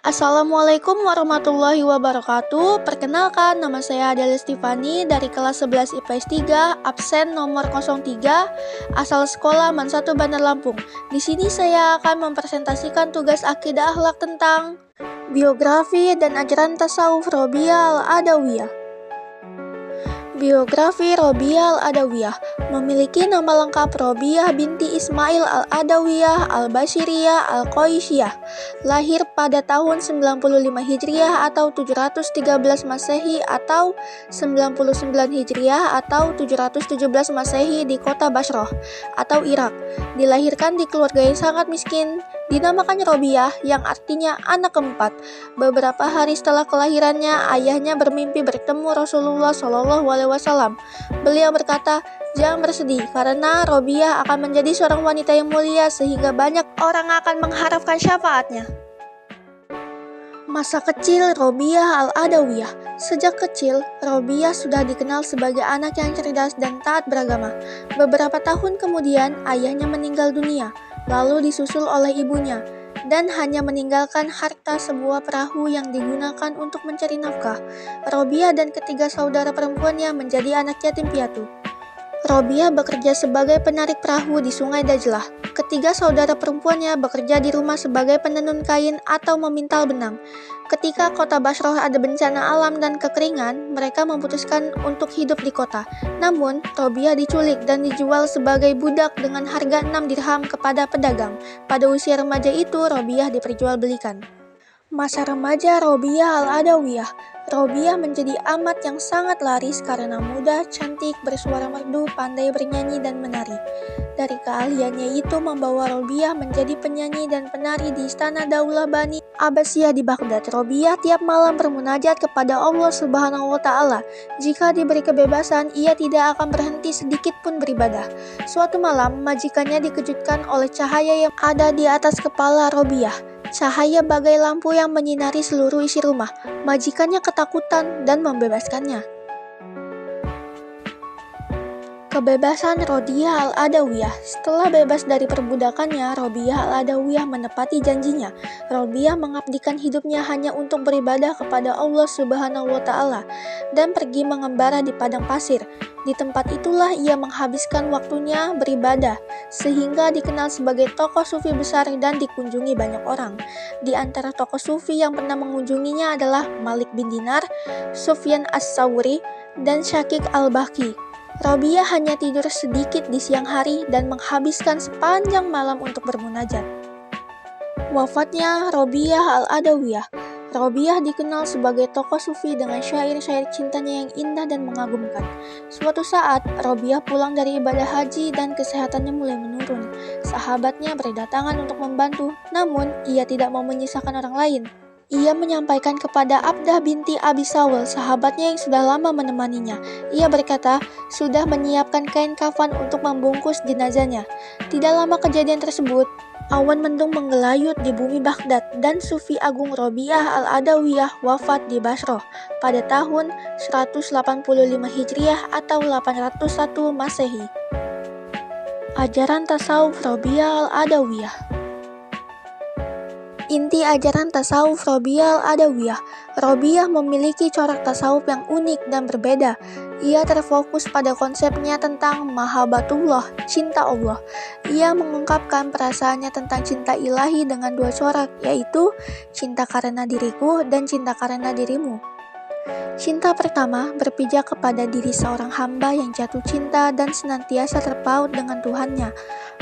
Assalamualaikum warahmatullahi wabarakatuh. Perkenalkan, nama saya Adelia Stefani dari kelas 11 IPS 3, absen nomor 03, asal sekolah Man 1 Bandar Lampung. Di sini saya akan mempresentasikan tugas akidah akhlak tentang biografi dan ajaran tasawuf Robiah Al-Adawiyah. Biografi Robiah Al-Adawiyah memiliki nama lengkap Robiah binti Ismail Al-Adawiyah Al-Bashiriyah Al-Qaisyiyah. Lahir pada tahun 95 Hijriah atau 713 Masehi atau 99 Hijriah atau 717 Masehi di kota Basrah atau Irak. Dilahirkan di keluarga yang sangat miskin. Dinamakan Robiah yang artinya anak keempat. Beberapa hari setelah kelahirannya, ayahnya bermimpi bertemu Rasulullah SAW. Beliau berkata, "Jangan bersedih, karena Robiah akan menjadi seorang wanita yang mulia sehingga banyak orang akan mengharapkan syafaatnya." Masa kecil Robiah Al-Adawiyah. Sejak kecil, Robiah sudah dikenal sebagai anak yang cerdas dan taat beragama. Beberapa tahun kemudian, ayahnya meninggal dunia, lalu disusul oleh ibunya, dan hanya meninggalkan harta sebuah perahu yang digunakan untuk mencari nafkah. Robiah dan ketiga saudara perempuannya menjadi anak yatim piatu. Robiah bekerja sebagai penarik perahu di Sungai Dajlah. Ketiga saudara perempuannya bekerja di rumah sebagai penenun kain atau memintal benang. Ketika kota Basrah ada bencana alam dan kekeringan, mereka memutuskan untuk hidup di kota. Namun, Robiah diculik dan dijual sebagai budak dengan harga 6 dirham kepada pedagang. Pada usia remaja itu, Robiah diperjualbelikan. Masa remaja Robiah Al-Adawiyah. Robiah menjadi amat yang sangat laris karena muda, cantik, bersuara merdu, pandai bernyanyi dan menari. Dari keahliannya itu membawa Robiah menjadi penyanyi dan penari di istana Daulah Bani Abbasiyah di Baghdad. Robiah tiap malam bermunajat kepada Allah Subhanahu wa Ta'ala. Jika diberi kebebasan, ia tidak akan berhenti sedikit pun beribadah. Suatu malam, majikannya dikejutkan oleh cahaya yang ada di atas kepala Robiah. Cahaya bagai lampu yang menyinari seluruh isi rumah. Majikannya ketakutan dan membebaskannya. Kebebasan Robiah Al-Adawiyah. Setelah bebas dari perbudakannya, Robiah Al-Adawiyah menepati janjinya. Robiah mengabdikan hidupnya hanya untuk beribadah kepada Allah Subhanahu wa Ta'ala dan pergi mengembara di padang pasir. Di tempat itulah ia menghabiskan waktunya beribadah, sehingga dikenal sebagai tokoh sufi besar dan dikunjungi banyak orang. Di antara tokoh sufi yang pernah mengunjunginya adalah Malik bin Dinar, Sufyan As-Sawri, dan Syakik Al-Baqi. Robiah hanya tidur sedikit di siang hari dan menghabiskan sepanjang malam untuk bermunajat. Wafatnya Robiah Al-Adawiyah. Robiah dikenal sebagai tokoh sufi dengan syair-syair cintanya yang indah dan mengagumkan. Suatu saat, Robiah pulang dari ibadah haji dan kesehatannya mulai menurun. Sahabatnya berdatangan untuk membantu, namun ia tidak mau menyisakan orang lain. Ia menyampaikan kepada Abdah binti Abi Sawal, sahabatnya yang sudah lama menemaninya. Ia berkata, sudah menyiapkan kain kafan untuk membungkus jenazahnya. Tidak lama kejadian tersebut, awan mendung menggelayut di bumi Baghdad dan Sufi Agung Robiah Al-Adawiyah wafat di Basrah pada tahun 185 Hijriah atau 801 Masehi. Ajaran tasawuf Robiah Al-Adawiyah. Inti ajaran tasawuf Robiah Al-Adawiyah. Robiah memiliki corak tasawuf yang unik dan berbeda. Ia terfokus pada konsepnya tentang mahabbatullah, cinta Allah. Ia mengungkapkan perasaannya tentang cinta ilahi dengan dua corak, yaitu cinta karena diriku dan cinta karena dirimu. Cinta pertama berpijak kepada diri seorang hamba yang jatuh cinta dan senantiasa terpaut dengan Tuhannya.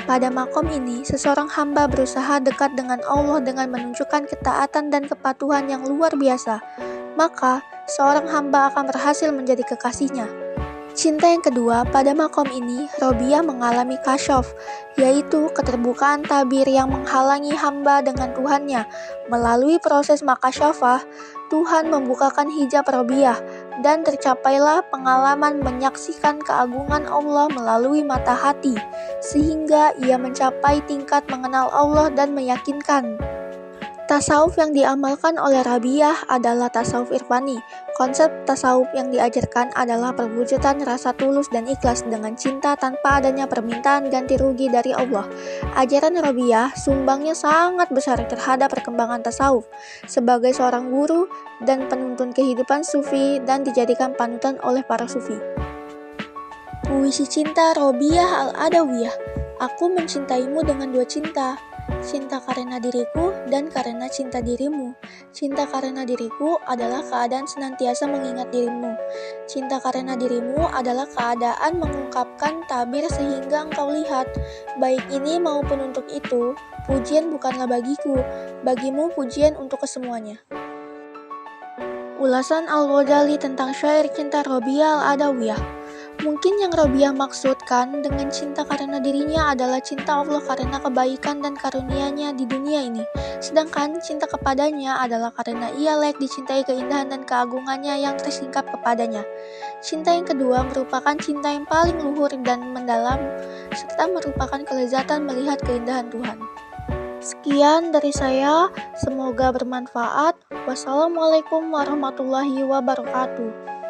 Pada makom ini, seseorang hamba berusaha dekat dengan Allah dengan menunjukkan ketaatan dan kepatuhan yang luar biasa. Maka, seorang hamba akan berhasil menjadi kekasihnya. Cinta yang kedua, pada makom ini, Robiah mengalami kasyaf, yaitu keterbukaan tabir yang menghalangi hamba dengan Tuhannya. Melalui proses makasyafah, Tuhan membukakan hijab Robiah, dan tercapailah pengalaman menyaksikan keagungan Allah melalui mata hati, sehingga ia mencapai tingkat mengenal Allah dan meyakinkan Tasawuf yang diamalkan oleh Rabi'ah adalah tasawuf irfani. Konsep tasawuf yang diajarkan adalah perwujudan rasa tulus dan ikhlas dengan cinta tanpa adanya permintaan ganti rugi dari Allah. Ajaran Rabi'ah sumbangnya sangat besar terhadap perkembangan tasawuf sebagai seorang guru dan penuntun kehidupan sufi dan dijadikan panutan oleh para sufi. Puisi cinta Rabi'ah Al-Adawiyah. Aku mencintaimu dengan dua cinta. Cinta karena diriku dan karena cinta dirimu. Cinta karena diriku adalah keadaan senantiasa mengingat dirimu. Cinta karena dirimu adalah keadaan mengungkapkan tabir sehingga engkau lihat. Baik ini maupun untuk itu, pujian bukanlah bagiku, bagimu pujian untuk kesemuanya. Ulasan Al-Ghazali tentang syair cinta Rabi'ah Al-Adawiyah. Mungkin yang Rabi'ah maksudkan dengan cinta karena dirinya adalah cinta Allah karena kebaikan dan karunia-Nya di dunia ini. Sedangkan cinta kepadanya adalah karena ia layak dicintai keindahan dan keagungannya yang tersingkap kepadanya. Cinta yang kedua merupakan cinta yang paling luhur dan mendalam, serta merupakan kelezatan melihat keindahan Tuhan. Sekian dari saya, semoga bermanfaat. Wassalamualaikum warahmatullahi wabarakatuh.